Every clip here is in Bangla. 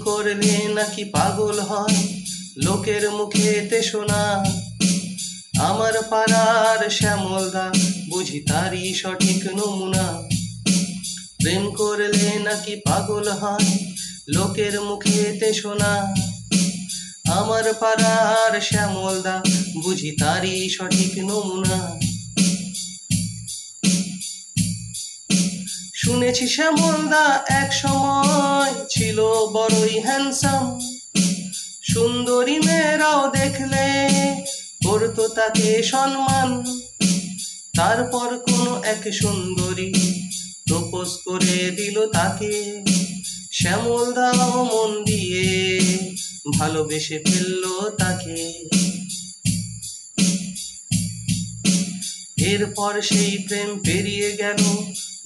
করলে নাকি পাগল হয় লোকের মুখেতে শোনা। আমার পাড়ার শ্যামলদা বুঝি তারই সঠিক নমুনা। প্রেম করলে নাকি পাগল হয় লোকের মুখেতে শোনা। আমার পাড়ার শ্যামলদা বুঝি তারই সঠিক নমুনা। শুনেছি শ্যামলদা এক সময় ছিল বড়ই হ্যান্ডসাম। সুন্দরী মেয়েরাও দেখলে করতো তাকে সম্মান। তারপর কোনো এক সুন্দরী প্রপোজ করে দিল তাকে। শ্যামলদাও মন দিয়ে ভালোবেসে ফেললো তাকে। এরপর সেই প্রেম পেরিয়ে গেল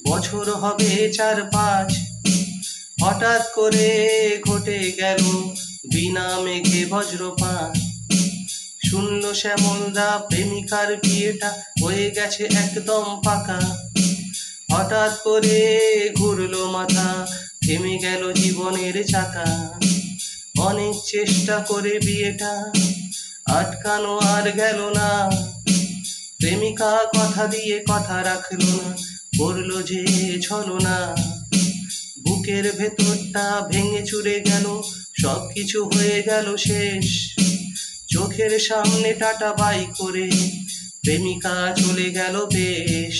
বছর হবে 4-5। হঠাৎ করে ঘটে গেল বিনা মেঘে বজ্রপাত। শুনল শ্যামলদা প্রেমিকার বিয়েটা হয়ে গেছে একদম পাকা। হঠাৎ করে ঘুরলো মাথা, থেমে গেল জীবনের চাকা। অনেক চেষ্টা করে বিয়েটা আটকানো আর গেল না। প্রেমিকা কথা দিয়ে কথা রাখলো না, করলো যে ছলনা। বুকের ভেতরটা ভেঙে চুরে গেল, সবকিছু হয়ে গেল শেষ। চোখের সামনে টাটা বাই করে প্রেমিকা চলে গেল বেশ।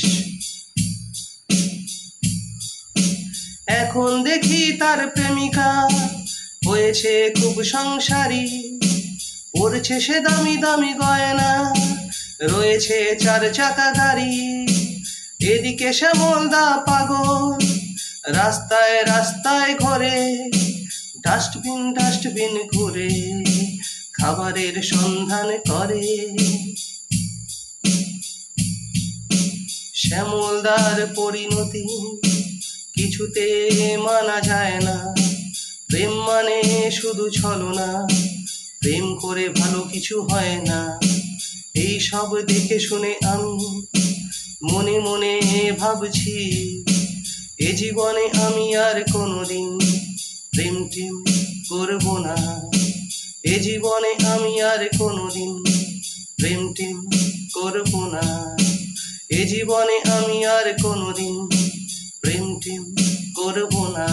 এখন দেখি তার প্রেমিকা হয়েছে খুব সংসারী। পড়ছে সে দামি দামি গয়না, রয়েছে 4 চাকা গাড়ি। এদিকে শ্যামলদা পাগল, রাস্তায় রাস্তায় ঘরে ডাস্টবিন ডাস্টবিন ঘুরে খাবারের সন্ধান করে। শ্যামলদার পরিণতি কিছুতে মানা যায় না। প্রেম মানে শুধু ছলনা, প্রেম করে ভালো কিছু হয় না। এই সব দেখে শুনে আমি মনে মনে ভাবছি, এ জীবনে আমি আর কোনোদিন প্রেম টেম করব না। এ জীবনে আমি আর কোনোদিন প্রেম টেম করব না। এ জীবনে আমি আর কোনোদিন প্রেম টেম করব না।